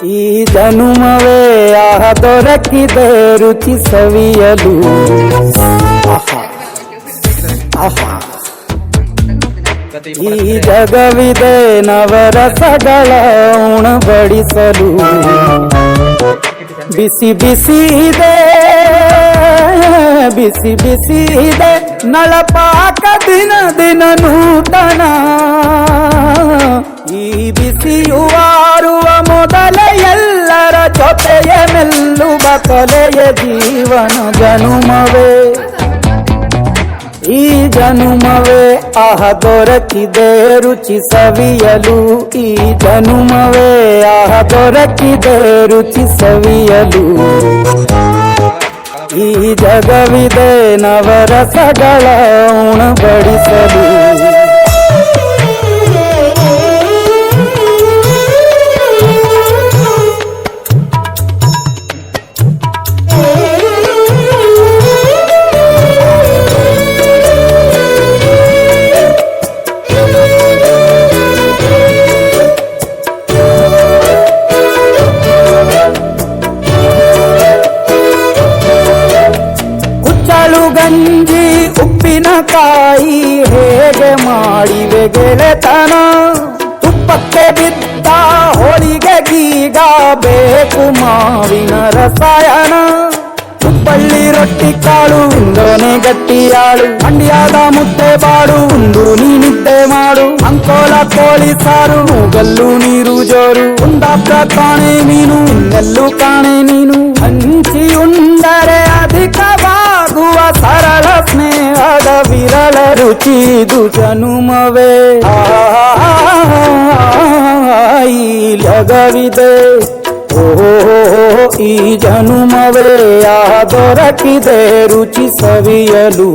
ಈ ಜನುಮವೇ ದೊರಕಿದೆ ರುಚಿ ಸವಿಯಲು. ಆಹಾ ಆಹಾ ಈ ಜಗವಿದೆ ನವರಸಗಳ ಉಣಬಡಿಸಲು. ಬಿಸಿ ಬಿಸಿ ಇದೆ ಬಿಸಿ ಬಿಸಿ ಇದೆ ನಳಪಾಕ ದಿನ ದಿನ ನೂತನ. ಈ ಬಿಸಿಯುವಾರುವ ಮೊದಲ ಎಲ್ಲರ ಜೊತೆಯ ಮೆಲ್ಲುವ ಕಲೆಯ ಜೀವನ ಜನುಮವೇ. ಈ ಜನುಮವೇ ದೊರಕಿದೆ ರುಚಿ ಸವಿಯಲು. ಈ ಜನುಮವೇ ದೊರಕಿದೆ ರುಚಿ ಸವಿಯಲು. ಈ ಜಗವಿದೆ ನವರಸಗಳ ಉಣಬಡಿಸಲು. ಗಂಜಿ ಉಪ್ಪಿನಕಾಯಿ ಹೇಗೆ ಮಾಡಿವೆ ಗೆಳೆತನ. ತುಪ್ಪಕ್ಕೆ ಬಿದ್ದ ಹೋಳಿಗೆ ಗೀಗ ಬೇಕು ಮಾವಿನ ರಸಾಯನ. ಹುಬ್ಬಳ್ಳಿ ರೊಟ್ಟಿ ಕಾಳು ಇಂದೋನೆ ಗಟ್ಟಿಯಾಳು. ಮಂಡ್ಯದ ಮುದ್ದೆ ಬಾಡು ಉಂಡು ನೀನಿದ್ದೆ ಮಾಡು. ಅಂಕೋಲ ಕೋಳಿ ಸಾರು ಮೂಗಲ್ಲು ನೀರು ಜೋರು. ಕುಂದಾಪುರ ಕಾಣೆ ಮೀನು ಇನ್ನೆಲ್ಲೂ ಕಾಣೆ ನೀನು. ಹಂಚಿ ಉಂಡರೆ ಅಧಿಕವಾಗುವ ಸರಳ ಸ್ನೇಹದ ವಿರಳ ರುಚಿದು ಜನುಮವೇ. ಈ ಜಗವಿದೆ ಈ ಜನುಮವೇ ದೊರಕಿದೆ ರುಚಿ ಸವಿಯಲು.